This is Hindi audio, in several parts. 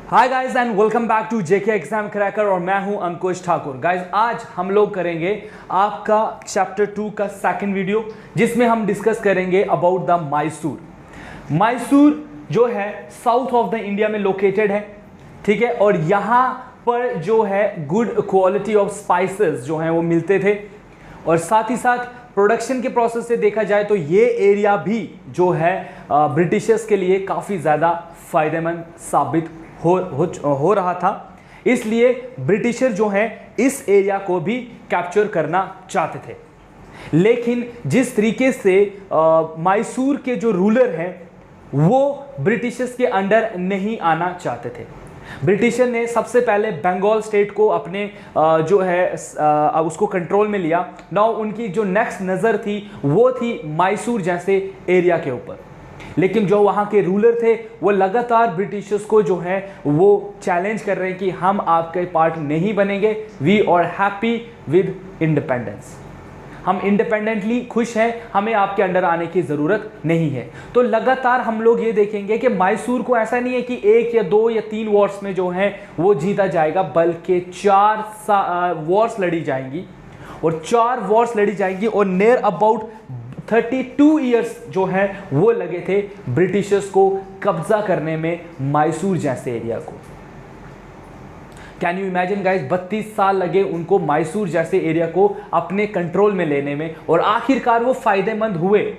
Hi guys and welcome back to JK exam cracker और मैं हूं अंकुश ठाकुर। गाइस आज हम लोग करेंगे आपका चैप्टर 2 का सेकंड वीडियो, जिसमें हम डिस्कस करेंगे अबाउट द मैसूर। मैसूर जो है साउथ ऑफ द इंडिया में लोकेटेड है, ठीक है। और यहाँ पर जो है गुड क्वालिटी ऑफ स्पाइसेस जो हैं वो मिलते थे, और साथ ही साथ प्रोडक्शन के प्रोसेस से देखा जाए तो ये एरिया भी जो है ब्रिटिशर्स के लिए काफ़ी ज़्यादा फायदेमंद साबित हो रहा था। इसलिए ब्रिटिशर जो हैं इस एरिया को भी कैप्चर करना चाहते थे। लेकिन जिस तरीके से मैसूर के जो रूलर हैं वो ब्रिटिशर्स के अंडर नहीं आना चाहते थे। ब्रिटिशर ने सबसे पहले बंगाल स्टेट को अपने जो है उसको कंट्रोल में लिया। नाउ उनकी जो नेक्स्ट नज़र थी वो थी मैसूर जैसे एरिया के ऊपर। लेकिन जो वहाँ के रूलर थे वो लगातार ब्रिटिशर्स को जो है वो चैलेंज कर रहे हैं कि हम आपके पार्ट नहीं बनेंगे, we are happy with independence, हम इंडिपेंडेंटली खुश हैं, हमें आपके अंडर आने की ज़रूरत नहीं है। तो लगातार हम लोग ये देखेंगे कि मैसूर को ऐसा नहीं है कि 1 या 2 या 3 वॉर्स में जो है वो जीता जाएगा, बल्कि 4 वॉर्स लड़ी जाएंगी, और 4 वॉर्स लड़ी जाएंगी, और नियर अबाउट 32 ईयर्स जो हैं वो लगे थे ब्रिटिशर्स को कब्जा करने में मैसूर जैसे एरिया को। कैन यू इमेजिन गाइस, 32 साल लगे उनको मैसूर जैसे एरिया को अपने कंट्रोल में लेने में, और आखिरकार वो फायदेमंद हुए।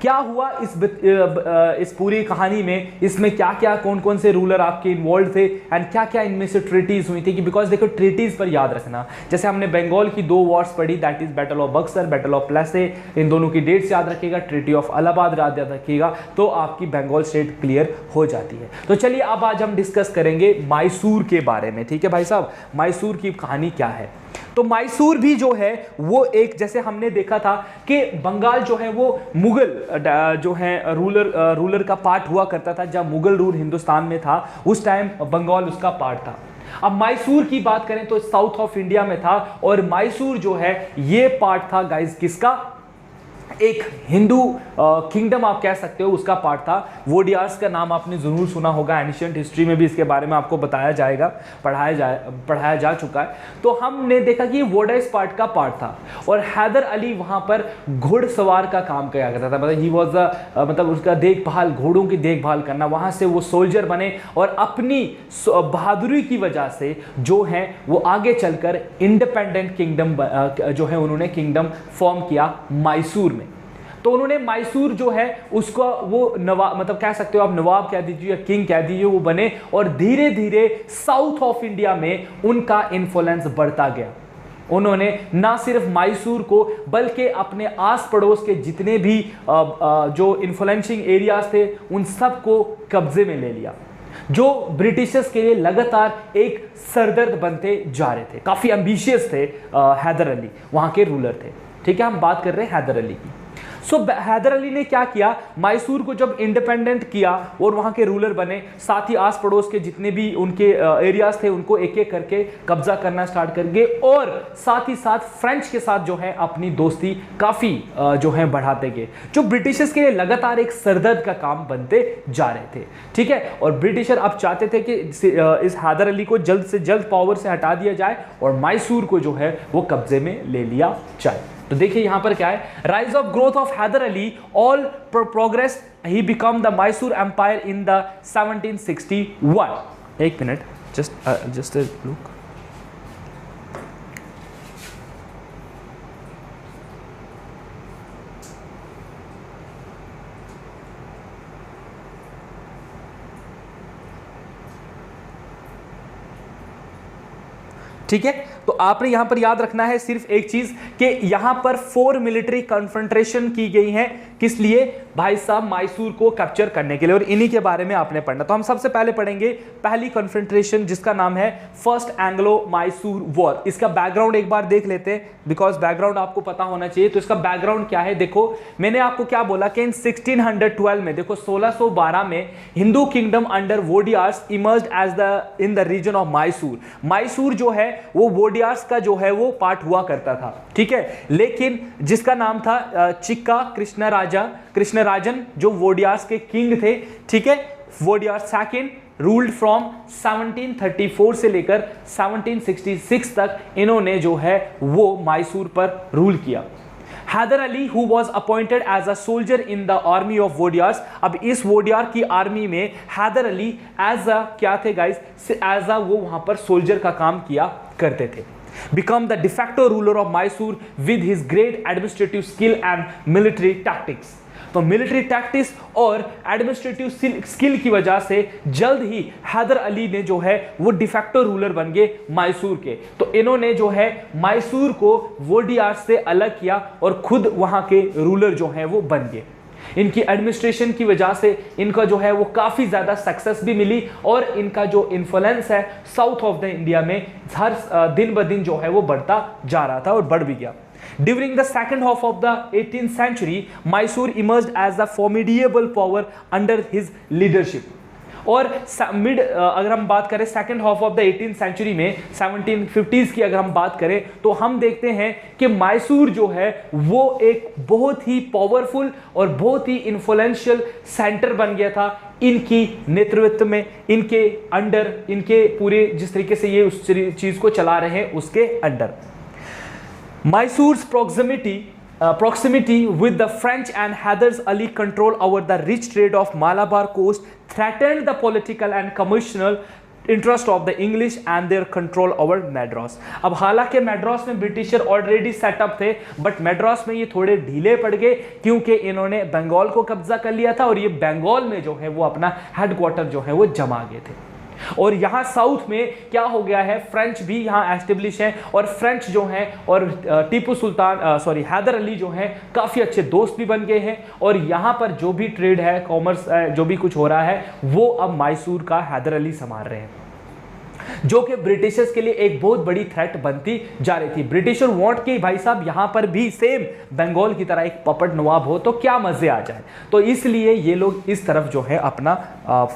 क्या हुआ इस पूरी कहानी में, इसमें क्या क्या कौन कौन से रूलर आपके इन्वॉल्व थे एंड क्या क्या इनमें से ट्रीटीज हुई थी कि बिकॉज देखो ट्रीटीज पर याद रखना, जैसे हमने बंगाल की 2 वॉर्स पढ़ी, that is battle of Buxar, battle of Plassey, इन दोनों की डेट्स याद रखिएगा, ट्रीटी ऑफ इलाहाबाद याद रखिएगा, तो आपकी बंगाल स्टेट क्लियर हो जाती है। तो चलिए अब आज हम डिस्कस करेंगे मैसूर के बारे में, ठीक है भाई साहब। मैसूर की कहानी क्या है? तो मैसूर भी जो है वो एक, जैसे हमने देखा था कि बंगाल जो है वो मुगल जो है रूलर का पार्ट हुआ करता था। जब मुगल रूल हिंदुस्तान में था उस टाइम बंगाल उसका पार्ट था। अब मैसूर की बात करें तो साउथ ऑफ इंडिया में था, और मैसूर जो है ये पार्ट था गाइस किसका? एक हिंदू किंगडम आप कह सकते हो, उसका पार्ट था। वोडियार्स का नाम आपने जरूर सुना होगा, एंशिएंट हिस्ट्री में भी इसके बारे में आपको बताया जाएगा, पढ़ाया जा चुका है। तो हमने देखा कि वोडाइस पार्ट का पार्ट था, और हैदर अली वहां पर घुड़सवार का काम किया करता था। मतलब ही वाज मतलब उसका देखभाल, घोड़ों की देखभाल करना। वहां से वो सोल्जर बने, और अपनी बहादुरी की वजह से जो है वो आगे चलकर इंडिपेंडेंट किंगडम जो है उन्होंने किंगडम फॉर्म किया मैसूर में। तो उन्होंने मैसूर जो है उसको वो नवाब, मतलब कह सकते हो आप नवाब कह दीजिए या किंग कह दीजिए, वो बने, और धीरे धीरे साउथ ऑफ इंडिया में उनका इन्फ्लुएंस बढ़ता गया। उन्होंने ना सिर्फ मैसूर को बल्कि अपने आस पड़ोस के जितने भी जो इन्फ्लुएंशिंग एरियाज थे उन सबको कब्जे में ले लिया, जो ब्रिटिशर्स के लिए लगातार एक सरदर्द बनते जा रहे थे। काफी एम्बिशियस थे हैदर अली, वहां के रूलर थे, ठीक है। हम बात कर रहे हैं हैदर अली की। हैदर अली ने क्या किया, मैसूर को जब इंडिपेंडेंट किया और वहां के रूलर बने, साथ ही आस पड़ोस के जितने भी उनके एरियाज थे उनको एक एक करके कब्जा करना स्टार्ट कर गए, और साथ ही साथ फ्रेंच के साथ जो है अपनी दोस्ती काफी जो है बढ़ाते गए, जो ब्रिटिशर्स के लिए लगातार एक सरदर्द का काम बनते जा रहे थे, ठीक है। और ब्रिटिशर अब चाहते थे कि इस हैदर अली को जल्द से जल्द पावर से हटा दिया जाए और मैसूर को जो है वो कब्जे में ले लिया जाए। तो देखिए यहां पर क्या है, rise of growth of Hyder Ali, all progress, he become the Mysore empire in the 1761। एक मिनट, जस्ट लुक। ठीक है, तो आपने यहां पर याद रखना है सिर्फ एक चीज कि यहां पर 4 मिलिट्री कन्फ्रंट्रेशन की गई है। किस लिए? भाई साहब मैसूर को कैप्चर करने के लिए, और इन्हीं के बारे में आपने पढ़ना। तो हम सबसे पहले पढ़ेंगे पहली कन्फ्रंट्रेशन, जिसका नाम है फर्स्ट एंग्लो मैसूर वॉर। इसका बैकग्राउंड एक बार देख लेते हैं, बिकॉज बैकग्राउंड आपको पता होना चाहिए। तो इसका बैकग्राउंड क्या है, देखो मैंने आपको क्या बोला कि इन 1612 में, देखो 1612 में Hindu kingdom under Wodeyars emerged as the in the region of Mysore. Mysore जो है वो वोडियार्स का जो है वो पार्ट हुआ करता था, ठीक है। लेकिन जिसका नाम था चिक्का कृष्णराजन, जो वोडियार्स के किंग थे, ठीक है। वोडियार सेकंड रूल्ड फ्रॉम 1734 से लेकर 1766 तक इन्होंने जो है वो मैसूर पर रूल किया। Hyder Ali who was appointed as a soldier in the army of Wodeyars, अब इस वोडियार की आर्मी में हैदर अली एज अ क्या थे गाइस, एज अ वो वहां पर सोल्जर का काम किया करते थे। Become the de facto ruler of Mysore with his great administrative skill and military tactics, तो मिलिट्री टैक्टिक्स और एडमिनिस्ट्रेटिव स्किल की वजह से जल्द ही हैदर अली ने जो है वो डिफैक्टो रूलर बन गए मैसूर के। तो इन्होंने जो है मैसूर को वोडियार से अलग किया और खुद वहां के रूलर जो है वो बन गए। इनकी एडमिनिस्ट्रेशन की वजह से इनका जो है वो काफ़ी ज़्यादा सक्सेस भी मिली और इनका जो इन्फ्लुएंस है साउथ ऑफ द इंडिया में हर दिन ब दिन जो है वो बढ़ता जा रहा था और बढ़ भी गया। During the second half of the 18th century, Mysore emerged as a formidable power under his leadership. और अगर हम बात करें second half of the 18th century में 1750s की अगर हम बात करें तो हम देखते हैं कि मैसूर जो है वो एक बहुत ही पावरफुल और बहुत ही इन्फ्लुएंशियल सेंटर बन गया था इनकी नेतृत्व में, इनके अंडर, इनके पूरे जिस तरीके से ये उस चीज को चला रहे हैं उसके under. Mysore's proximity with the French and Hyder Ali control over the rich trade of Malabar coast threatened the political and commercial interest of the English and their control over Madras। अब हालांकि मैड्रास में ब्रिटिशर ऑलरेडी सेटअप थे, बट मैड्रास में ये थोड़े ढीले पड़ गए क्योंकि इन्होंने बंगाल को कब्जा कर लिया था और ये बंगाल में जो है वो अपना हेडक्वार्टर जो है वो जमा गए थे। और यहाँ साउथ में क्या हो गया है, फ्रेंच भी यहाँ एस्टेब्लिश है और फ्रेंच जो हैं और टीपू सुल्तान हैदर अली जो हैं काफ़ी अच्छे दोस्त भी बन गए हैं और यहाँ पर जो भी ट्रेड है, कॉमर्स जो भी कुछ हो रहा है वो अब मैसूर का हैदर अली संभाल रहे हैं, जो कि ब्रिटिशर्स के लिए एक बहुत बड़ी थ्रेट बनती जा रही थी। ब्रिटिशर वांट कि भाई साहब यहाँ पर भी सेम बंगाल की तरह एक पपट नवाब हो तो क्या मजे आ जाए, तो इसलिए ये लोग इस तरफ जो है अपना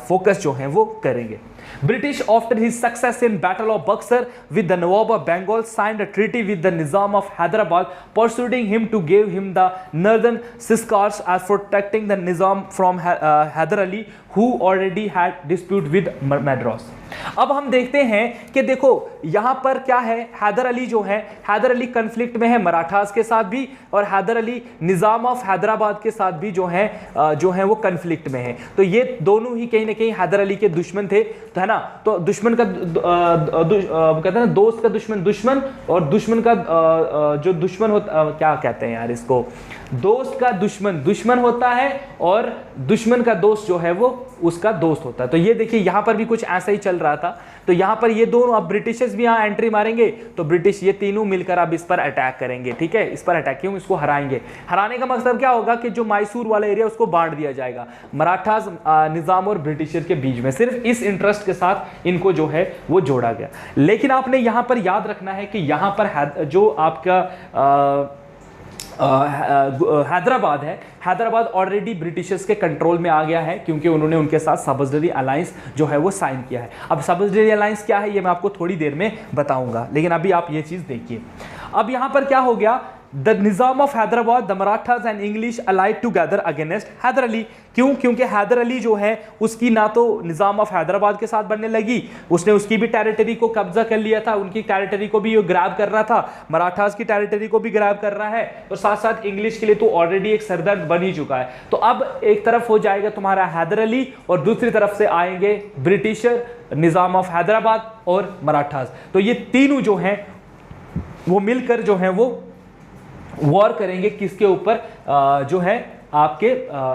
फोकस जो है वो करेंगे। British, after his success in Battle of Buxar with the Nawab of Bengal, signed a treaty with the Nizam of Hyderabad, persuading him to give him the northern Siscars as protecting the Nizam from Hyder Ali, who already had dispute with Madras। अब हम देखते हैं कि देखो यहाँ पर क्या है, हैदर अली जो है, हैदर अली कन्फ्लिक्ट में है मराठास के साथ भी और हैदर अली निज़ाम ऑफ हैदराबाद के साथ भी जो है वो कन्फ्लिक्ट में है। तो ये दोनों ही कहीं ना कहीं हैदर अली के दुश्मन थे, तो है ना, तो दुश्मन का कहते हैं ना, दोस्त का दुश्मन और दुश्मन का जो दुश्मन होता, क्या कहते हैं यार इसको, दोस्त का दुश्मन होता है और दुश्मन का दोस्त जो है वो उसका दोस्त होता है। तो ये देखिए यहाँ पर भी कुछ ऐसा ही चल रहा था। तो यहाँ पर ये दोनों, अब ब्रिटिशर्स भी यहाँ एंट्री मारेंगे तो ब्रिटिश ये तीनों मिलकर अब इस पर अटैक करेंगे, ठीक है, इस पर अटैक क्यों, इसको हराएंगे। हराने का मकसद क्या होगा कि जो मैसूर वाला एरिया उसको बांट दिया जाएगा मराठास, निज़ाम और ब्रिटिशर के बीच में, सिर्फ इस इंटरेस्ट के साथ इनको जो है वो जोड़ा गया। लेकिन आपने यहाँ पर याद रखना है कि यहाँ पर जो आपका हैदराबाद है, हैदराबाद ऑलरेडी ब्रिटिशर्स के कंट्रोल में आ गया है क्योंकि उन्होंने उनके साथ सब्सिडरी अलायंस जो है वो साइन किया है। अब सब्सिडरी अलायंस क्या है ये मैं आपको थोड़ी देर में बताऊंगा, लेकिन अभी आप ये चीज़ देखिए। अब यहाँ पर क्या हो गया, the Nizam of Hyderabad, the Marathas and English allied together against Hyder Ali. क्यों? क्योंकि हैदर अली जो है उसकी ना तो निज़ाम ऑफ हैदराबाद के साथ बनने लगी, उसने उसकी भी टेरिटरी को कब्जा कर लिया था, उनकी टेरिटरी को भी ग्रैब कर रहा था, मराठास की टेरिटरी को भी ग्रैब कर रहा है और साथ साथ इंग्लिश के लिए तो ऑलरेडी एक सरदर्द बन ही चुका है। तो अब एक तरफ हो जाएगा तुम्हारा हैदर अली और दूसरी तरफ से आएंगे ब्रिटिशर, निज़ाम ऑफ हैदराबाद और मराठास। तो ये तीनों जो हैं वो मिलकर जो है वो वॉर करेंगे किसके ऊपर, जो है आपके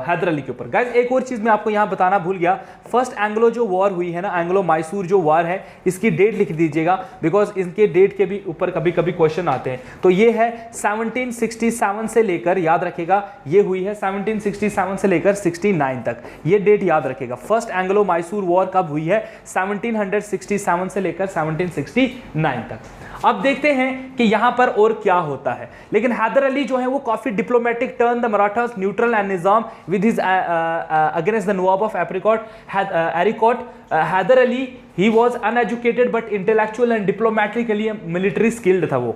हैदर अली के ऊपर। गाइस एक और चीज मैं आपको यहां बताना भूल गया, फर्स्ट एंग्लो जो वॉर हुई है ना, एंग्लो मैसूर जो वॉर है, इसकी डेट लिख दीजिएगा बिकॉज इनके डेट के भी ऊपर कभी कभी क्वेश्चन आते हैं। तो ये है 1767 से लेकर, याद रखेगा ये हुई है 1767 से लेकर 69 तक, ये डेट याद रखेगा। फर्स्ट एंग्लो मैसूर वॉर कब हुई है, 1767 से लेकर 1769 तक। अब देखते हैं कि यहां पर और क्या होता है। लेकिन हैदर अली जो है वो काफी diplomatic turn the Marathas neutral and Nizam with his against the Nawab of Arcot. Hyder Ali he was uneducated but intellectual and diplomatically military skilled था वो।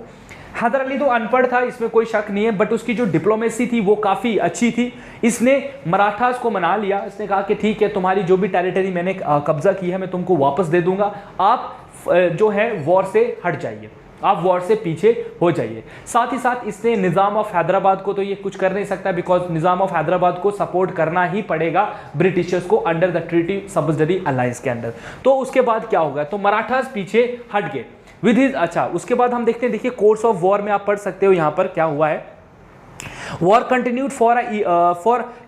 हैदर अली तो अनपढ़ था, इसमें कोई शक नहीं है, बट उसकी जो डिप्लोमेसी थी वो काफ़ी अच्छी थी। इसने मराठास को मना लिया, इसने कहा कि ठीक है, तुम्हारी जो भी टेरिटरी मैंने कब्जा की है मैं तुमको वापस दे दूंगा, आप जो है वॉर से हट जाइए, आप वॉर से पीछे हो जाइए। साथ ही साथ इसने निज़ाम ऑफ हैदराबाद को तो ये कुछ कर नहीं सकता, बिकॉज निज़ाम ऑफ हैदराबाद को सपोर्ट करना ही पड़ेगा ब्रिटिशर्स को under the treaty subsidiary alliance के अंडर। तो उसके बाद क्या होगा, तो मराठास पीछे हट गए विद हिज। अच्छा, उसके बाद हम देखते हैं, देखिए कोर्स ऑफ वॉर में आप पढ़ सकते हो यहाँ पर क्या हुआ है। War continued for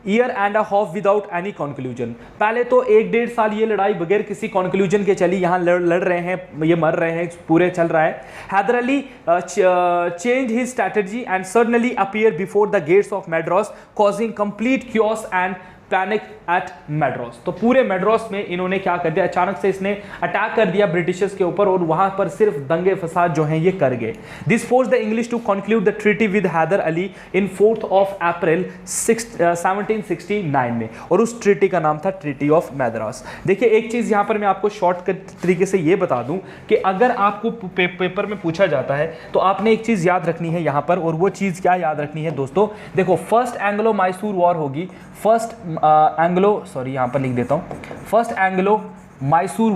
year and a half without any conclusion. पहले तो 1-1.5 साल ये लड़ाई बगैर किसी कंक्लूजन के चली, यहाँ लड़ रहे हैं, ये मर रहे हैं, पूरे चल रहा है। Hyder Ali change his strategy and suddenly appear before the gates of Madras causing complete chaos and panic at Madras. तो पूरे मैड्रास में इन्होंने क्या कर दिया, अचानक से इसने अटैक कर दिया ब्रिटिशर्स के ऊपर और वहां पर सिर्फ दंगे फसाद जो हैं ये कर गए। This force the English to conclude the treaty with Hyder Ali in 4 April 1769 में, और उस ट्रीटी का नाम था ट्रीटी ऑफ मैड्रास। देखिए एक चीज यहां पर मैं आपको शॉर्टकट तरीके से ये बता दूं कि अगर आपको पेपर में पूछा जाता है तो आपने एक चीज याद रखनी है यहां पर, और वो चीज क्या याद रखनी है दोस्तों, देखो फर्स्ट एंग्लो मैसूर वॉर होगी, फर्स्ट यहां पर लिख देता हूं, फर्स्ट एंग्लो मैसूर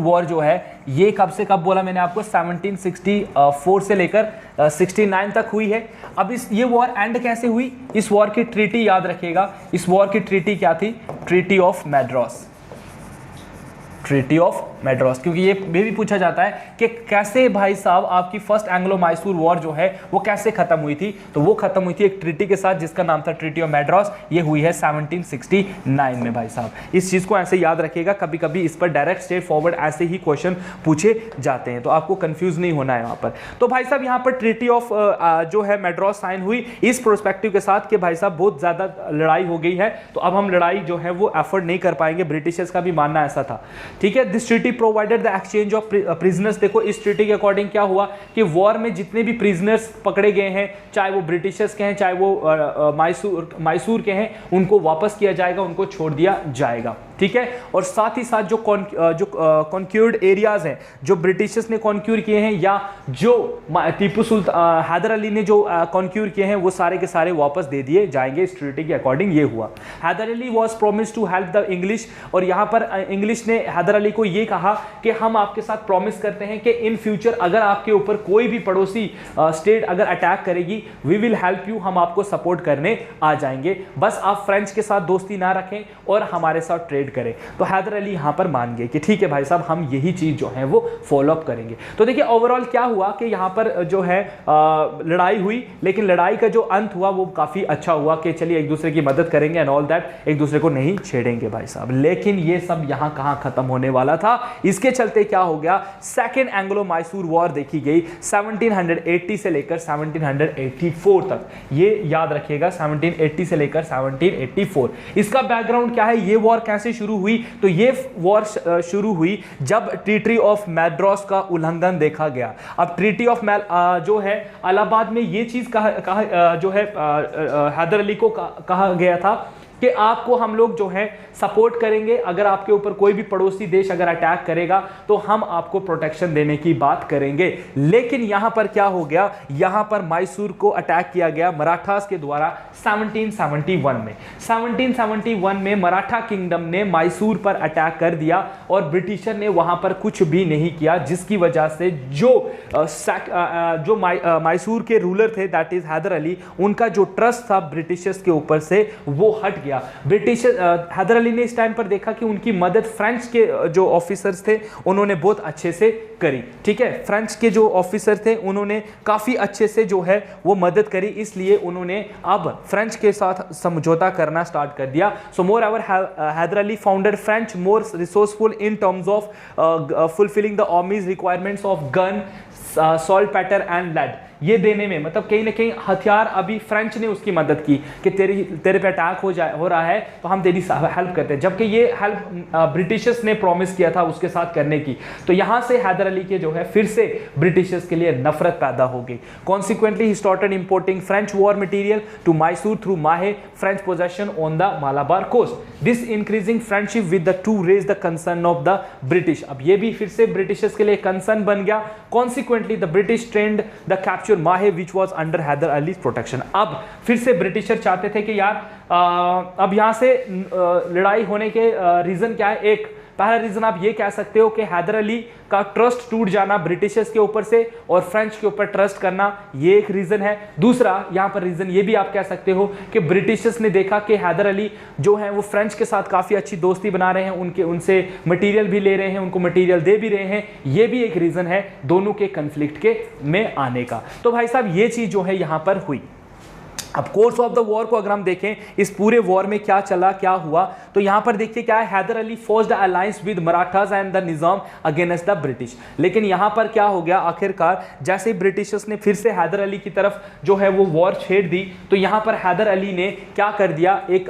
वॉर जो है ये कब से कब बोला मैंने आपको, 1764 से लेकर 69 तक हुई है। अब ये वॉर एंड कैसे हुई, इस वॉर की ट्रीटी याद रखिएगा, इस वॉर की ट्रीटी क्या थी, treaty of Madras, treaty of Madras, क्योंकि ये भी पूछा जाता है कि कैसे भाई साहब आपकी फर्स्ट एंग्लो मैसूर वॉर जो है वो कैसे खत्म हुई थी, तो वो खत्म हुई थी एक ट्रीटी के साथ जिसका नाम था ट्रीटी ऑफ मैड्रास। ये हुई है 1769 में भाई साहब, इस चीज को ऐसे याद रखिएगा, कभी कभी इस पर डायरेक्ट स्ट्रेट फॉरवर्ड ऐसे ही क्वेश्चन पूछे जाते हैं, तो आपको कंफ्यूज नहीं होना है वहां पर। तो भाई साहब यहाँ पर ट्रीटी ऑफ जो है मैड्रास साइन हुई इस प्रोस्पेक्टिव के साथ कि भाई साहब बहुत ज्यादा लड़ाई हो गई है, तो अब हम लड़ाई जो है वो एफर्ड नहीं कर पाएंगे, ब्रिटिशर्स का भी मानना ऐसा था, ठीक है। This treaty provided the exchange of prisoners. देखो इस ट्रीटी के अकॉर्डिंग क्या हुआ कि वॉर में जितने भी प्रिजनर्स पकड़े गए हैं, चाहे वो ब्रिटिशर्स के हैं चाहे वो मैसूर के हैं, उनको वापस किया जाएगा, उनको छोड़ दिया जाएगा, ठीक है। और साथ ही साथ जो कॉन्क्यूर्ड एरियाज हैं, जो ब्रिटिशर्स ने कॉन्क्यूर किए हैं या जो टीपू सुल्तान हैदर अली ने जो कॉन्क्यूर किए हैं, वो सारे के सारे वापस दे दिए जाएंगे। इस ट्रीटी के अकॉर्डिंग ये हुआ। Hyder Ali was promise to help the English, और यहाँ पर इंग्लिश ने हैदर अली को ये कहा कि हम आपके साथ प्रॉमिस करते हैं कि इन फ्यूचर अगर आपके ऊपर कोई भी पड़ोसी स्टेट अगर अटैक करेगी, वी विल हेल्प यू, हम आपको सपोर्ट करने आ जाएंगे, बस आप फ्रेंच के साथ दोस्ती ना रखें और हमारे साथ ट्रेड करें। तो हैदर अली यहां पर मान गए कि ठीक है भाई साहब, हम यही चीज जो है वो फॉलो अप करेंगे। तो देखिए ओवरऑल क्या हुआ कि यहां पर जो है लड़ाई हुई, लेकिन लड़ाई का जो अंत हुआ वो काफी अच्छा हुआ कि चलिए एक दूसरे की मदद करेंगे एंड ऑल दैट, एक दूसरे को नहीं छेड़ेंगे भाई साहब। लेकिन ये सब यहां कहां खत्म होने वाला था, इसके चलते क्या हो गया, सेकेंड एंग्लो मैसूर वॉर देखी गई 1780 से लेकर 1784 तक। ये याद रखिएगा 1780 से लेकर 1784। इसका बैकग्राउंड क्या है, ये वॉर कैसे शुरू हुई, तो ये वॉर शुरू हुई जब ट्रीटी ऑफ मैड्रास का उल्लंघन देखा गया। अब ट्रीटी ऑफ जो है इलाहाबाद में ये चीज जो है हैदर अली को कहा गया था कि आपको हम लोग जो है सपोर्ट करेंगे, अगर आपके ऊपर कोई भी पड़ोसी देश अगर अटैक करेगा तो हम आपको प्रोटेक्शन देने की बात करेंगे। लेकिन यहां पर क्या हो गया, यहां पर मैसूर को अटैक किया गया मराठास के द्वारा 1771 में। 1771 में मराठा किंगडम ने मैसूर पर अटैक कर दिया और ब्रिटिशर ने वहां पर कुछ भी नहीं किया, जिसकी वजह से जो मैसूर के रूलर थे दैट इज हैदर अली, उनका जो ट्रस्ट था ब्रिटिशर्स के ऊपर से वो हट गया। ब्रिटिश हैदर अली ने इस टाइम पर देखा कि उनकी मदद फ्रेंच के जो ऑफिसर्स थे उन्होंने बहुत अच्छे से करी, ठीक है। फ्रेंच के जो ऑफिसर थे उन्होंने काफी अच्छे से जो है वो मदद करी, इसलिए उन्होंने अब फ्रेंच के साथ समझौता करना स्टार्ट कर दिया। So moreover Hyder Ali founded French more resourceful in terms of fulfilling the army's requirements of gun, saltpetre and lead. ये देने में, मतलब कहीं ना कहीं हथियार अभी फ्रेंच ने उसकी मदद की कि तेरे पे अटैक हो रहा है तो हम तेरी हेल्प करते हैं, जबकि ये हेल्प ब्रिटिशर्स ने प्रॉमिस किया था उसके साथ करने की। तो यहां से हैदर अली के जो है फिर से ब्रिटिशर्स के लिए नफरत पैदा हो गई। Consequently he started importing French war material to Mysore through Mahe French possession on the Malabar coast. This increasing friendship with the to raise the concern of the British. अब ये भी फिर से ब्रिटिशर्स के लिए कंसर्न बन गया। Consequently the British tried the capture Mahe which was under Hyder Ali protection. अब फिर से ब्रिटिशर चाहते थे कि यार अब यहां से लड़ाई होने के रीजन क्या है। एक पहला रीजन आप ये कह सकते हो कि हैदर अली का ट्रस्ट टूट जाना ब्रिटिशर्स के ऊपर से और फ्रेंच के ऊपर ट्रस्ट करना, ये एक रीजन है। दूसरा यहां पर रीजन ये भी आप कह सकते हो कि ब्रिटिशर्स ने देखा कि हैदर अली जो है वो फ्रेंच के साथ काफी अच्छी दोस्ती बना रहे हैं, उनसे मटेरियल भी ले रहे हैं, उनको मटेरियल दे भी रहे हैं। ये भी एक रीजन है दोनों के कंफ्लिक्ट के में आने का। तो भाई साहब ये चीज जो है यहां पर हुई। अब कोर्स ऑफ द वॉर को अगर हम देखें, इस पूरे वॉर में क्या चला, क्या हुआ, तो यहां पर देखिए क्या है, Hyder Ali forced alliance with Marathas and the Nizam against the British. लेकिन यहां पर क्या हो गया, आखिरकार जैसे ही ब्रिटिशर्स ने फिर से हैदर अली की तरफ जो है वो वॉर छेड़ दी, तो यहां पर हैदर अली ने क्या कर दिया, एक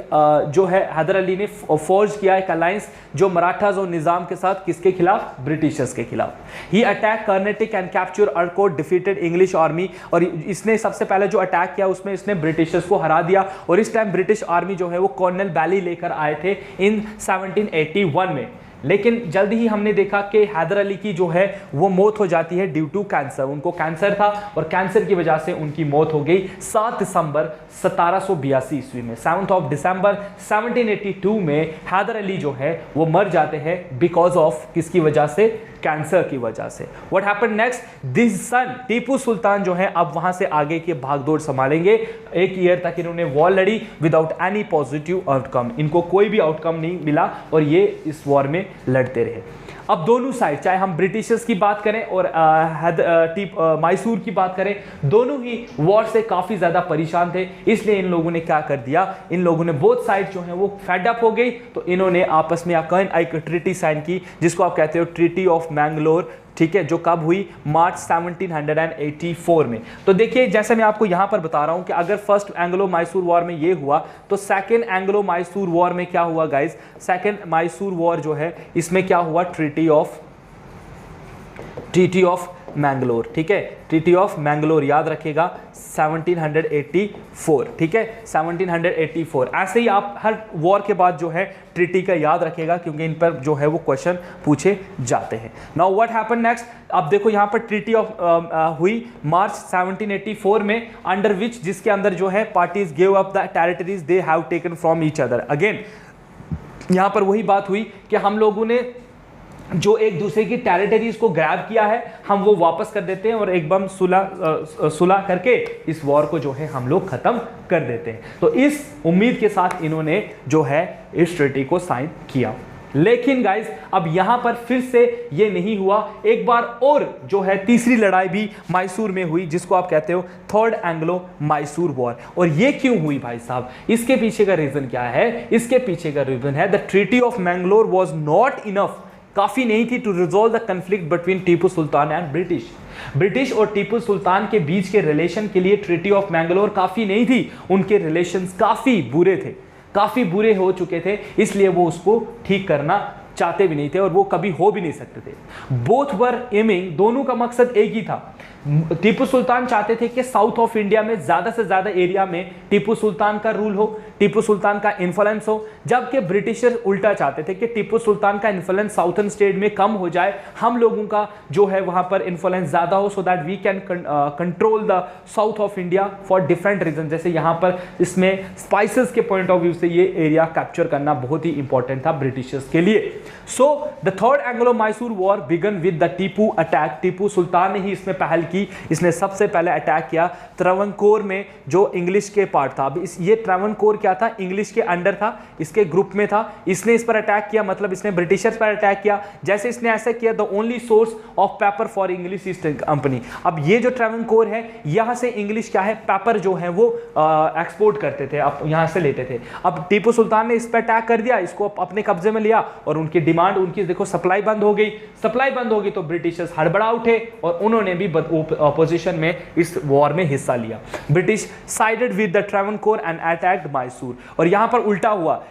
जो है हैदर अली ने फोर्ज किया एक अलायंस जो मराठास और निजाम के साथ, किसके खिलाफ, ब्रिटिशर्स के खिलाफ। He attack Carnatic and capture Arcot, defeated English army. और इसने सबसे पहले जो अटैक किया उसमें इसने ब्रिटिशर्स को हरा दिया। और इस टाइम ब्रिटिश आर्मी जो है वो कॉर्नल बैली लेकर आए थे इन 1781 में। लेकिन जल्दी ही हमने देखा कि हैदर अली की जो है वो मौत हो जाती है ड्यू टू कैंसर। उनको कैंसर था और कैंसर की वजह से उनकी मौत हो गई 7 दिसंबर 1782 ईस्वी में। 7 ऑफ दिसंबर 1782 में हैदर अली जो है वो मर जाते हैं बिकॉज ऑफ किसकी वजह से, कैंसर की वजह से। व्हाट हैपेंड नेक्स्ट, दिस सन टीपू सुल्तान जो है अब वहां से आगे की भागदौड़ संभालेंगे। 1 ईयर तक इन्होंने वॉर लड़ी विदाउट एनी पॉजिटिव आउटकम, इनको कोई भी आउटकम नहीं मिला और ये इस वॉर में लड़ते रहे। अब दोनों साइड, चाहे हम ब्रिटिशर्स की बात करें और मैसूर की बात करें, दोनों ही वॉर से काफी ज्यादा परेशान थे। इसलिए इन लोगों ने क्या कर दिया, इन लोगों ने बोथ साइड जो है वो फेड अप हो गई, तो इन्होंने आपस में एक ट्रीटी साइन की जिसको आप कहते हो ट्रीटी ऑफ मैंगलोर। ठीक है, जो कब हुई, मार्च 1784 में। तो देखिए जैसे मैं आपको यहां पर बता रहा हूं कि अगर फर्स्ट एंग्लो मैसूर वॉर में ये हुआ, तो सेकंड एंग्लो मैसूर वॉर में क्या हुआ गाइस, सेकंड मैसूर वॉर जो है इसमें क्या हुआ, ट्रीटी ऑफ मैंगलोर। ठीक है, ट्रीटी ऑफ मैंगलोर याद रखिएगा 1784। ठीक है, 1784। ऐसे ही आप हर वॉर के बाद जो है ट्रीटी का याद रखिएगा क्योंकि इन पर जो है वो क्वेश्चन पूछे जाते हैं। नाउ व्हाट हैपेंड नेक्स्ट, अब देखो यहाँ पर ट्रीटी ऑफ हुई मार्च 1784 में, अंडर विच, जिसके अंदर जो है parties give up the territories they have taken from each other. Again यहाँ पर वही बात हुई कि हम लोगों ने जो एक दूसरे की टेरिटरीज को ग्रैब किया है हम वो वापस कर देते हैं और एकदम सुलह करके इस वॉर को जो है हम लोग खत्म कर देते हैं। तो इस उम्मीद के साथ इन्होंने जो है इस ट्रीटी को साइन किया। लेकिन गाइज अब यहां पर फिर से ये नहीं हुआ, एक बार और जो है तीसरी लड़ाई भी मैसूर में हुई जिसको आप कहते हो थर्ड एंग्लो मैसूर वॉर। और ये क्यों हुई भाई साहब, इसके पीछे का रीजन क्या है, इसके पीछे का रीजन है the treaty of Mangalore was not enough, काफी नहीं थी to resolve the conflict between Tipu Sultan and British और टीपू सुल्तान के बीच के रिलेशन के लिए ट्रीटी ऑफ मैंगलोर काफी नहीं थी। उनके रिलेशंस काफी बुरे थे, काफी बुरे हो चुके थे, इसलिए वो उसको ठीक करना चाहते भी नहीं थे और वो कभी हो भी नहीं सकते थे। बोथ वर एमिंग, दोनों का मकसद एक ही था। टीपू सुल्तान चाहते थे कि साउथ ऑफ इंडिया में ज्यादा से ज्यादा एरिया में टीपू सुल्तान का रूल हो, टीपू सुल्तान का इन्फ्लुएंस हो, जबकि ब्रिटिशर उल्टा चाहते थे कि टीपू सुल्तान का इन्फ्लुएंस साउथर्न स्टेट में कम हो जाए, हम लोगों का जो है वहां पर इन्फ्लुएंस ज्यादा हो, so that we can control the south of India for different reason. जैसे यहां पर इसमें स्पाइसेस के पॉइंट ऑफ व्यू से ये एरिया कैप्चर करना बहुत ही इंपॉर्टेंट था ब्रिटिशर्स के लिए। So the third Anglo Mysore war began with the Tipu attack. Tipu Sultan ने ही इसमें पहल की, इसने सबसे पहले अटैक किया त्रावणकोर में जो इंग्लिश के पार्ट था। अब ये त्रावणकोर क्या था, इंग्लिश के अंडर था, इसके ग्रुप में था। इसने इस पर अटैक किया, मतलब इसने ब्रिटिशर्स पर अटैक किया। जैसे इसने ऐसे किया, the only source of paper for English east company. अब ये जो त्रावणकोर है यहां से इंग्लिश क्या है, पेपर जो है वो एक्सपोर्ट करते थे, अब यहां से लेते थे। अब टीपू सुल्तान ने इस पर अटैक कर दिया, इसको अपने कब्जे में लिया और उनकी डिमांड, उनकी देखो सप्लाई बंद हो गई। सप्लाई बंद हो गई तो ब्रिटिशर्स हड़बड़ा उठे और उन्होंने भी वो ऑपोजिशन में इस वॉर में हिस्सा लिया। British sided with the Travancore and attacked Mysore, और यहां पर उल्टा हुआ,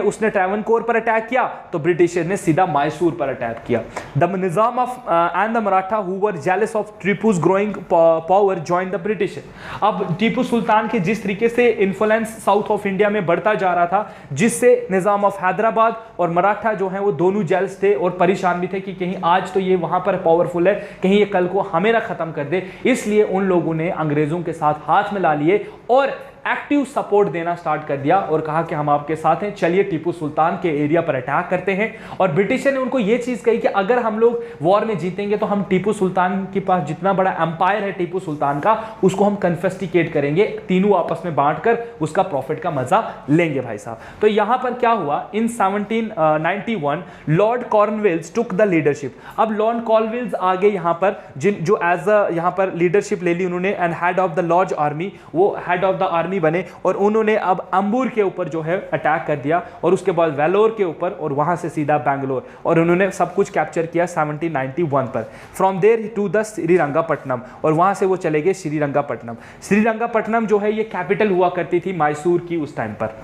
उसने ट्रैवनकोर पर अटैक किया तो ब्रिटिशर ने सीधा मैसूर पर अटैक किया। The Nizam of and the Maratha who were jealous of Tipu's growing power join the British. अब टीपू सुल्तान के जिस तरीके से इन्फ्लुएंस साउथ ऑफ इंडिया में बढ़ता जा रहा था, जिससे निजाम ऑफ हैदराबाद और मराठा जो है वो दोनों जेलस थे और परेशान भी थे कि कहीं आज तो ये वहां पर पावरफुल है, कहीं ये कल को हमें ना खत्म कर दे। इसलिए उन लोगों ने अंग्रेजों के साथ हाथ मिला लिए और एक्टिव सपोर्ट देना स्टार्ट कर दिया और कहा कि हम आपके साथ हैं, चलिए टीपू सुल्तान के एरिया पर अटैक करते हैं। और ब्रिटिशर ने उनको यह चीज कही कि अगर हम लोग वॉर में जीतेंगे तो हम टीपू सुल्तान के पास जितना बड़ा एम्पायर है टीपू सुल्तान का, उसको हम कन्फेस्टिकेट करेंगे, तीनों आपस में बांटकर उसका प्रॉफिट का मजा लेंगे भाई साहब। तो यहां पर क्या हुआ, इन 1791 लॉर्ड कॉर्नवेल्स टुक द लीडरशिप। अब लॉर्ड कॉर्नवेल्स आगे यहां पर जो एज अ यहां पर लीडरशिप ले ली उन्होंने, and head of the Lord army, वो हेड ऑफ द आर्मी बने और उन्होंने अब अंबूर के ऊपर जो है अटैक कर दिया और उसके बाद वेलोर के ऊपर और वहां से सीधा बैंगलोर, और उन्होंने सब कुछ कैप्चर किया 1791 पर। From there to the Srirangapatnam, और वहां से वो चले गए श्रीरंगापट्टनम। श्रीरंगापट्टनम जो है ये कैपिटल हुआ करती थी मैसूर की उस टाइम पर।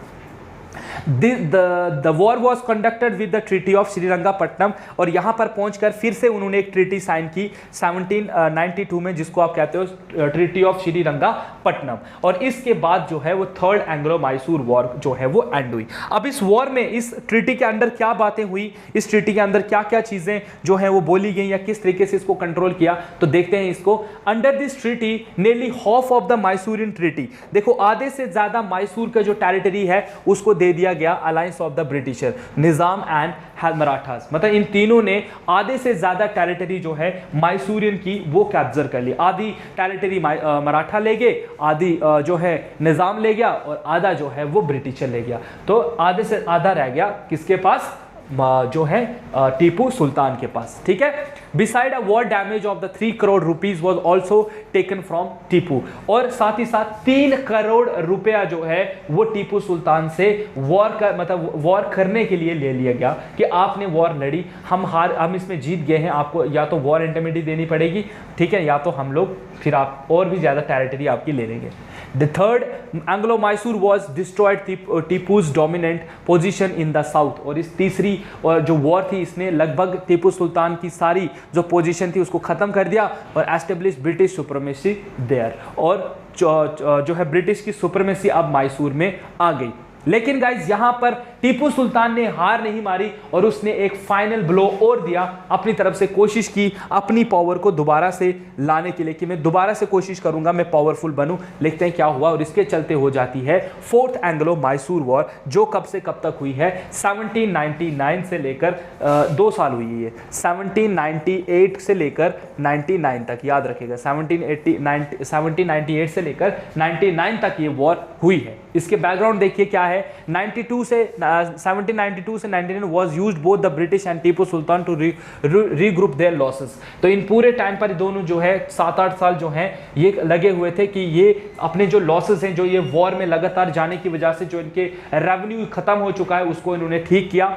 The war was conducted with the Treaty of Srirangapatnam, और यहां पर पहुंचकर फिर से उन्होंने एक ट्रीटी साइन की 1792 में, जिसको आप कहते हो ट्रीटी ऑफ श्रीरंगापट्टनम। और इसके बाद जो है वो थर्ड एंग्लो मैसूर वॉर जो है वो एंड हुई। अब इस वॉर में इस ट्रीटी के अंदर क्या बातें हुई, इस ट्रीटी के अंदर क्या क्या चीजें जो है वो बोली गई या किस तरीके से इसको कंट्रोल किया, तो देखते हैं इसको। Under this treaty nearly half of the Mysorean treaty, देखो आधे से ज्यादा मैसूर का जो टेरिटरी है उसको दे दिया गया alliance of the britisher, Nizam and Marathas. मतलब इन तीनों ने आधे से ज्यादा टेरिटरी जो है मैसूरियन की वो कैप्चर कर ली। आधी टेरिटरी मराठा ले गए, आधी जो है निजाम ले गया और आधा जो है वो ब्रिटिशर ले गया। तो आधे से आधा रह गया किसके पास, जो है टीपू सुल्तान के पास। ठीक है, beside a war damage of the 3 crore rupees was also taken from Tipu, और साथ ही साथ 3 करोड़ रुपया जो है वो टीपू सुल्तान से वॉर का मतलब वॉर करने के लिए ले लिया गया कि आपने वॉर लड़ी, हम इसमें जीत गए हैं, आपको या तो वॉर इंडemnity देनी पड़ेगी, ठीक है, या तो हम लोग फिर आप और भी ज्यादा टेरिटरी आपकी ले लेंगे। The third Anglo-Mysore was destroyed Tipu's dominant position in the south, और इस तीसरी जो वॉर थी इसने लगभग टीपू सुल्तान की सारी जो पोजीशन थी उसको खत्म कर दिया और एस्टेब्लिश ब्रिटिश सुप्रीमेसी देयर, और जो है ब्रिटिश की सुप्रीमेसी अब मैसूर में आ गई। लेकिन गाइज यहां पर टीपू सुल्तान ने हार नहीं मारी और उसने एक फाइनल ब्लो और दिया, अपनी तरफ से कोशिश की अपनी पावर को दोबारा से लाने के लिए कि मैं दोबारा से कोशिश करूंगा मैं पावरफुल बनूं। देखते हैं क्या हुआ, और इसके चलते हो जाती है फोर्थ एंग्लो मैसूर वॉर, जो कब से कब तक हुई है, 1799 से लेकर 2 साल हुई है, 1798 से लेकर 99 तक, याद रखिएगा 1798 से लेकर 99 तक ये वॉर हुई है। इसके बैकग्राउंड देखिए क्या है, 1792 से 99 was used both the British and Tipu Sultan to regroup their losses. तो इन पूरे टाइम पर दोनों जो है 7-8 साल जो हैं ये लगे हुए थे कि ये अपने जो लॉसेस हैं, जो ये वॉर में लगातार जाने की वजह से जो इनके रेवेन्यू खत्म हो चुका है, उसको इन्होंने ठीक किया।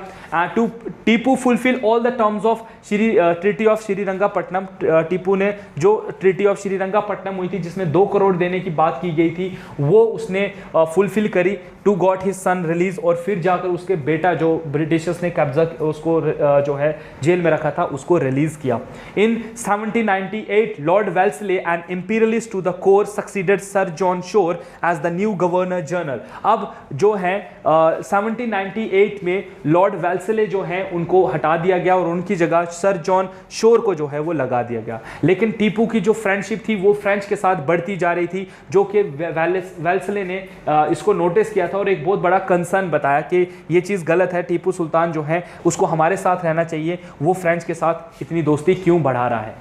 To Tipu fulfill all the terms of treaty of Srirangapatnam, Tipu ने जो ट्रीटी ऑफ श्रीरंगापट्टनम हुई थी जिसमें 2 करोड़ देने की बात की गई थी वो उसने फुलफिल करी। To got his son release, और फिर जाकर उसके बेटा जो ब्रिटिशर्स ने कब्जा उसको जो है जेल में रखा था उसको रिलीज किया। In 1798 Lord Wellesley and imperialist to the core succeeded Sir John Shore as the new governor general. अब जो है 1798 में लॉर्ड वेल्सले जो है उनको हटा दिया गया और उनकी जगह सर जॉन शोर को जो है वो लगा दिया गया। लेकिन टीपू की जो फ्रेंडशिप थी वो फ्रेंच के साथ बढ़ती जा रही थी, जो कि वेल्सले ने इसको नोटिस किया था और एक बहुत बड़ा कंसर्न बताया कि ये चीज़ गलत है, टीपू सुल्तान जो है उसको हमारे साथ रहना चाहिए, वो फ्रेंच के साथ इतनी दोस्ती क्यों बढ़ा रहा है।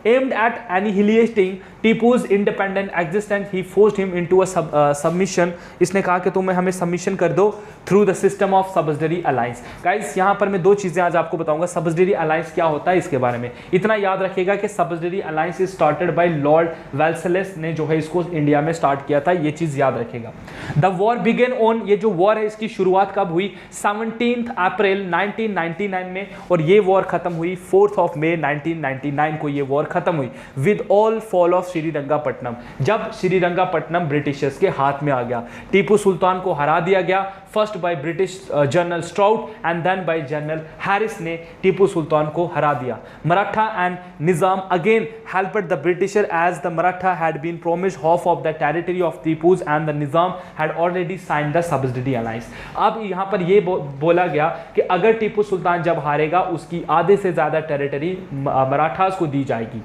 aimed at annihilating Tipu's independent existence, he forced him into a submission। इसने कहा कि तुम हमें सबमिशन कर दो through the system of subsidiary alliance. Guys यहाँ पर मैं 2 चीज़ें आज आपको बताऊंगा, सब्सिडरी अलायंस क्या होता है इसके बारे में। इतना याद रखिएगा कि subsidiary alliance is started by Lord Wellesley ने जो है इसको इंडिया में स्टार्ट किया था, ये चीज़ याद रखिएगा। द वॉर बिगेन ऑन, ये जो वॉर है इसकी शुरुआत कब हुई? 17 अप्रैल 1999 में, और ये वॉर खत्म हुई 4 मई 1999 को ये वॉर खत्म हुई with all fall of Srirangapatnam, जब श्रीरंगापट्टनम ब्रिटिशर्स के हाथ में आ गया। टीपू सुल्तान को हरा दिया गया, first by British general Stuart and then by general Harris ने टीपू सुल्तान को हरा दिया। Maratha and Nizam again helped the Britisher as the Maratha had been promised half of the territory of Tipu's and the Nizam had already signed the subsidy alliance. अब यहाँ पर ये बोला गया कि अगर टीपू सुल्तान जब हारेगा उसकी आधे से ज्यादा टेरिटरी मराठास को दी जाएगी।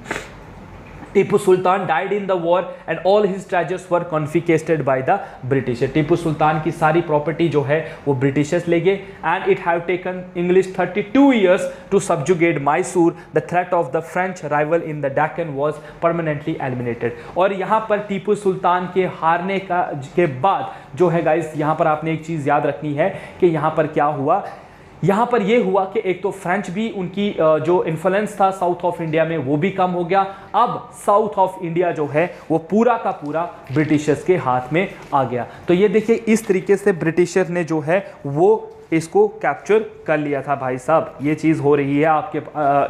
Tipu Sultan died in the war and all his treasures were confiscated by the British। Tipu Sultan की सारी प्रॉपर्टी जो है वो ब्रिटिशर्स ले गए and it have taken English 32 years to subjugate Mysore। The threat of the French rival in the Deccan was permanently eliminated। और यहाँ पर टीपू सुल्तान के हारने के बाद जो है गाइस, यहाँ पर आपने एक चीज़ याद रखनी है कि यहाँ पर क्या हुआ। यहाँ पर यह हुआ कि एक तो फ्रेंच भी, उनकी जो इन्फ्लुएंस था साउथ ऑफ इंडिया में वो भी कम हो गया। अब साउथ ऑफ इंडिया जो है वो पूरा का पूरा ब्रिटिशर्स के हाथ में आ गया। तो ये देखिए इस तरीके से ब्रिटिशर ने जो है वो इसको कैप्चर कर लिया था भाई साहब। ये चीज़ हो रही है आपके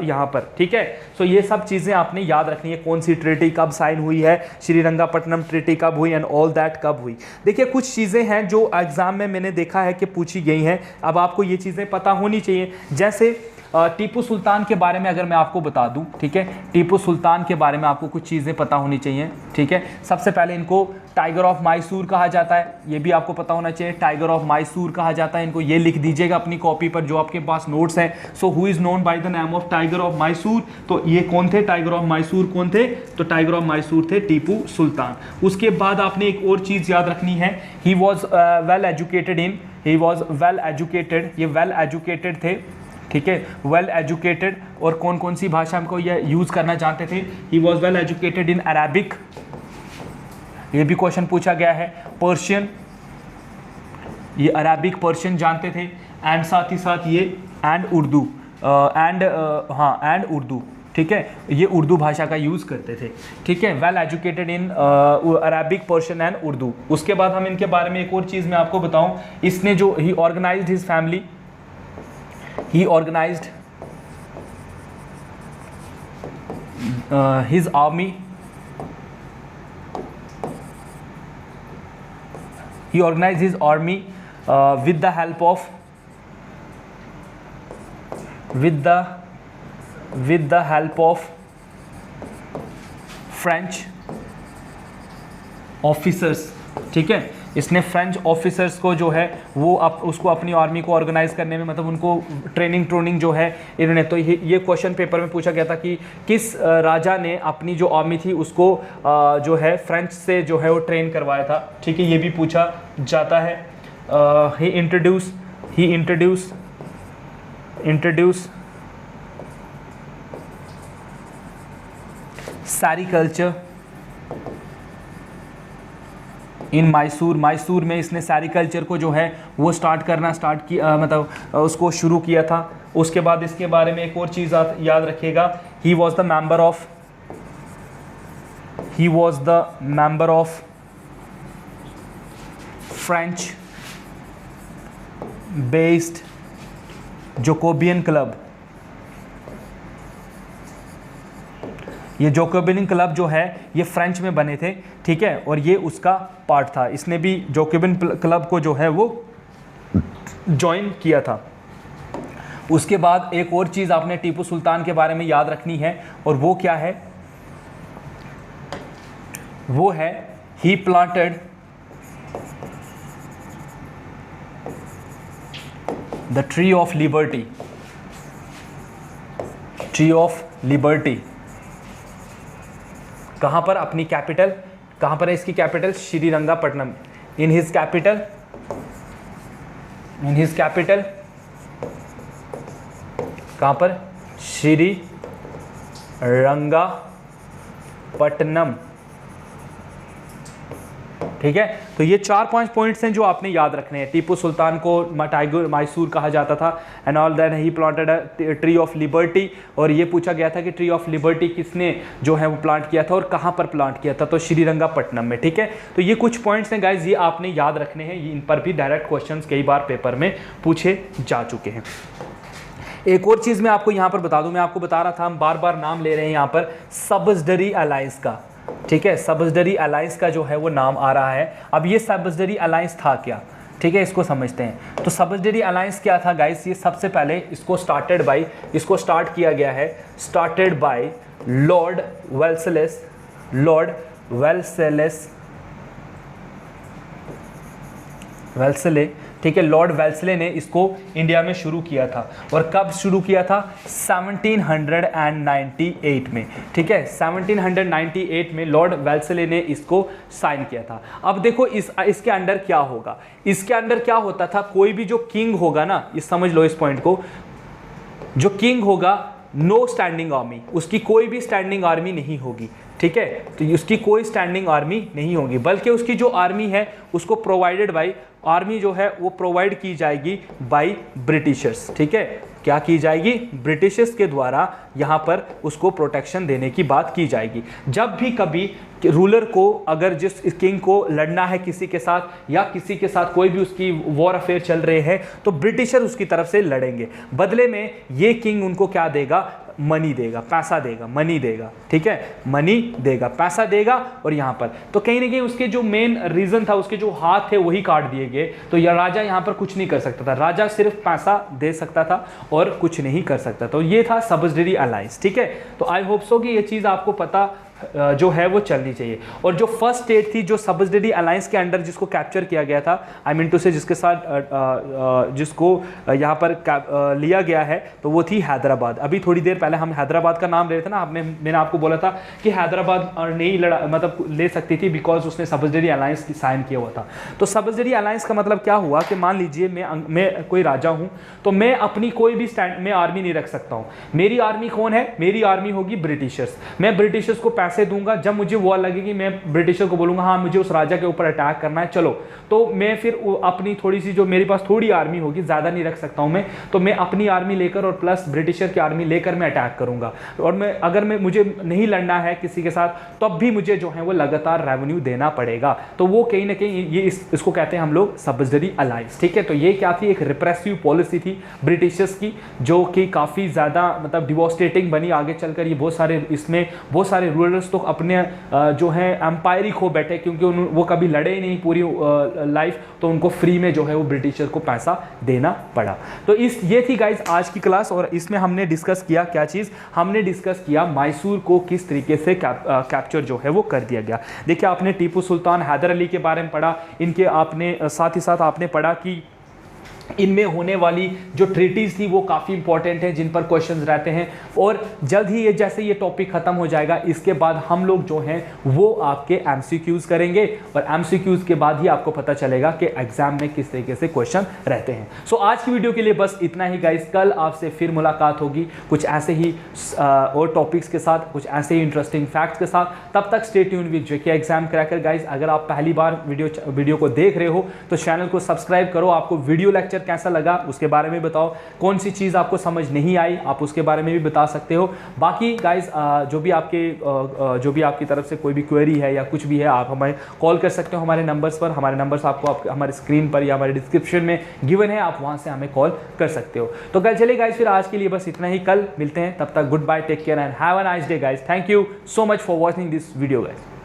यहाँ पर, ठीक है। सो ये सब चीज़ें आपने याद रखनी है, कौन सी ट्रीटी कब साइन हुई है, श्रीरंगापट्टनम ट्रीटी कब हुई एंड ऑल दैट कब हुई। देखिए कुछ चीज़ें हैं जो एग्जाम में मैंने देखा है कि पूछी गई हैं, अब आपको ये चीज़ें पता होनी चाहिए। जैसे टीपू सुल्तान के बारे में अगर मैं आपको बता दूं, ठीक है, टीपू सुल्तान के बारे में आपको कुछ चीज़ें पता होनी चाहिए, ठीक है। सबसे पहले इनको टाइगर ऑफ मैसूर कहा जाता है, ये भी आपको पता होना चाहिए, टाइगर ऑफ मैसूर कहा जाता है इनको। ये लिख दीजिएगा अपनी कॉपी पर जो आपके पास नोट्स हैं। So who is known by the name of tiger of Mysore, तो ये कौन थे? टाइगर ऑफ मैसूर कौन थे? तो टाइगर ऑफ मैसूर थे टीपू सुल्तान। उसके बाद आपने एक और चीज़ याद रखनी है, he was well educated in, he was well educated, ये वेल एजुकेटेड थे, ठीक है, वेल एजुकेटेड। और कौन कौन सी भाषा को ये यूज़ करना जानते थे? He was well educated in Arabic, ये भी क्वेश्चन पूछा गया है। पर्शियन, ये अरेबिक पर्शियन जानते थे, एंड साथ ही साथ ये एंड उर्दू, एंड उर्दू, ठीक है, ये उर्दू भाषा का यूज़ करते थे, ठीक है। Well educated in Arabic, Persian and Urdu. उसके बाद हम इनके बारे में एक और चीज़ मैं आपको बताऊं, इसने जो he organized his family, he organized his army, he organized his army with the help of French officers, ठीक है। इसने फ्रेंच ऑफिसर्स को जो है वो उसको अपनी आर्मी को ऑर्गेनाइज करने में, मतलब उनको ट्रेनिंग जो है इन्होंने, तो ये क्वेश्चन पेपर में पूछा गया था कि किस राजा ने अपनी जो आर्मी थी उसको जो है फ्रेंच से जो है वो ट्रेन करवाया था, ठीक है, ये भी पूछा जाता है। ही इंट्रोड्यूस सेरिकल्चर इन मैसूर में इसने सेरिकल्चर को जो है वो स्टार्ट किया, मतलब उसको शुरू किया था। उसके बाद इसके बारे में एक और चीज़ याद रखिएगा, he was the member of French based Jacobin club. ये जोकोबियन क्लब जो है ये फ्रेंच में बने थे, ठीक है, और ये उसका पार्ट था। इसने भी जोकोबियन क्लब को जो है वो ज्वाइन किया था। उसके बाद एक और चीज़ आपने टीपू सुल्तान के बारे में याद रखनी है, और वो क्या है? वो है he planted the tree of liberty, tree of liberty. कहाँ पर? अपनी कैपिटल, कहाँ पर है इसकी capital? Srirangapatnam. In his capital कहाँ पर? श्रीरंगापट्टनम। ठीक है, तो ये 4-5 पॉइंट्स हैं जो आपने याद रखने हैं। टीपू सुल्तान को टाइगर मैसूर कहा जाता था and all that, he planted a tree of liberty, और ये पूछा गया था कि ट्री ऑफ लिबर्टी किसने जो है वो प्लांट किया था और कहाँ पर प्लांट किया था, तो श्रीरंगापट्टनम में। ठीक है, तो ये कुछ पॉइंट्स हैं गाइज, ये आपने याद रखने हैं, इन पर भी डायरेक्ट क्वेश्चंस कई बार पेपर में पूछे जा चुके हैं। एक और चीज़ मैं आपको यहाँ पर बता दूं, मैं आपको बता रहा था हम बार बार नाम ले रहे हैं यहाँ पर सब्सिडरी अलायंस का। ठीक है, सब्सिडरी अलायंस का जो है वो नाम आ रहा है। अब ये सब्सिडरी अलायंस था क्या, ठीक है, इसको समझते हैं। तो सब्सिडरी अलायंस क्या था गाइस, ये सबसे पहले इसको स्टार्ट किया गया है, स्टार्टेड बाय लॉर्ड वेल्सले, ठीक है, लॉर्ड वेल्सले ने इसको इंडिया में शुरू किया था। और कब शुरू किया था, 1798 में। ठीक है, 1798 में लॉर्ड वेल्सले ने इसको साइन किया था। अब देखो इसके अंडर क्या होगा, इसके अंडर क्या होता था, कोई भी जो किंग होगा ना, ये समझ लो इस पॉइंट को, जो किंग होगा नो स्टैंडिंग आर्मी, उसकी कोई भी स्टैंडिंग आर्मी नहीं होगी। ठीक है, तो उसकी कोई स्टैंडिंग आर्मी नहीं होगी, बल्कि उसकी जो आर्मी है उसको प्रोवाइडेड बाय, आर्मी जो है वो प्रोवाइड की जाएगी बाय ब्रिटिशर्स। ठीक है, क्या की जाएगी, ब्रिटिशर्स के द्वारा यहाँ पर उसको प्रोटेक्शन देने की बात की जाएगी। जब भी कभी रूलर को, अगर जिस किंग को लड़ना है किसी के साथ, या किसी के साथ कोई भी उसकी वॉर अफेयर चल रहे हैं, तो ब्रिटिशर उसकी तरफ से लड़ेंगे। बदले में ये किंग उनको क्या देगा, मनी देगा, पैसा देगा, मनी देगा। ठीक है, मनी देगा, पैसा देगा। और यहाँ पर तो कहीं ना कहीं उसके जो मेन रीजन था, उसके जो हाथ थे वही काट दिए गए। तो यह राजा यहाँ पर कुछ नहीं कर सकता था, राजा सिर्फ पैसा दे सकता था और कुछ नहीं कर सकता। तो ये था सब्सिडरी अलायंस। ठीक है, तो आई होप सो कि ये चीज़ आपको पता जो है वो चलनी चाहिए। और जो फर्स्ट स्टेट थी जो सब्सिडरी अलायंस के अंडर जिसको कैप्चर किया गया था, आई मीन टू से जिसके साथ जिसको यहाँ पर लिया गया है, तो वो थी हैदराबाद। अभी थोड़ी देर पहले हम हैदराबाद का नाम ले रहे थे ना, मैंने आपको बोला था कि हैदराबाद नहीं मतलब ले सकती थी बिकॉज उसने सब्सिडरी अलायंस साइन किया हुआ था। तो सब्सिडरी अलायंस का मतलब क्या हुआ कि मान लीजिए मैं कोई राजा हूँ, तो मैं अपनी कोई भी स्टैंड में आर्मी नहीं रख सकता हूँ। मेरी आर्मी कौन है, मेरी आर्मी होगी ब्रिटिशर्स। मैं ब्रिटिशर्स को पैसे दूंगा, जब मुझे वॉर लगेगी मैं ब्रिटिशर को बोलूंगा हाँ मुझे उस राजा के ऊपर अटैक करना है, चलो, तो मैं फिर अपनी थोड़ी सी, जो मेरे पास थोड़ी आर्मी होगी, ज्यादा नहीं रख सकता हूं मैं, तो मैं अपनी आर्मी लेकर और प्लस ब्रिटिशर की आर्मी लेकर मैं अटैक करूंगा। और अगर मुझे नहीं लड़ना है किसी के साथ, तब भी मुझे जो है वो लगातार रेवेन्यू देना पड़ेगा। तो वो कहीं ना कहीं ये इसको कहते हैं हम लोग सब्सिडरी अलायंस। ठीक है, तो ये क्या थी, एक रिप्रेसिव पॉलिसी थी ब्रिटिशर्स की, जो कि काफी ज्यादा मतलब डिवोस्टेटिंग बनी आगे चलकर। ये बहुत सारे रूलर्स तो अपने जो है एम्पायर ही खो बैठे, क्योंकि वो कभी लड़े ही नहीं पूरी लाइफ, तो उनको फ्री में जो है वो ब्रिटिशर को पैसा देना पड़ा। तो ये थी गाइज आज की क्लास, और इसमें हमने डिस्कस किया क्या चीज़, हमने डिस्कस किया मैसूर को किस तरीके से कैप्चर जो है वो कर दिया गया। देखिए, आपने टीपू सुल्तान, हैदर अली के बारे में पढ़ा, इनके आपने साथ ही साथ आपने पढ़ा कि इनमें होने वाली जो ट्रीटीज थी वो काफ़ी इंपॉर्टेंट है, जिन पर क्वेश्चंस रहते हैं। और जल्द ही जैसे ये टॉपिक खत्म हो जाएगा, इसके बाद हम लोग जो हैं वो आपके एमसीक्यूज करेंगे, और एमसीक्यूज के बाद ही आपको पता चलेगा कि एग्जाम में किस तरीके से क्वेश्चन रहते हैं। सो आज की वीडियो के लिए बस इतना ही गाइस। कल आपसे फिर मुलाकात होगी कुछ ऐसे ही और टॉपिक्स के साथ, कुछ ऐसे ही इंटरेस्टिंग फैक्ट्स के साथ। तब तक stay tuned with JK exam cracker guys. अगर आप पहली बार वीडियो को देख रहे हो तो चैनल को सब्सक्राइब करो। आपको वीडियो लेक्चर कैसा लगा उसके बारे में बताओ, कौन सी चीज़ आपको समझ नहीं आई आप उसके बारे में भी बता सकते हो। बाकी गाइस जो भी आपकी तरफ से कोई भी क्वेरी है या कुछ भी है, आप हमें कॉल कर सकते हो हमारे नंबर्स पर। हमारे नंबर्स आपको हमारे स्क्रीन पर या हमारे डिस्क्रिप्शन में गिवन है, आप वहां से हमें कॉल कर सकते हो। तो कल चलिए गाइस, फिर आज के लिए बस इतना ही, कल मिलते हैं। तब तक good bye, take care and have a nice day guys. Thank you so much for watching this video guys.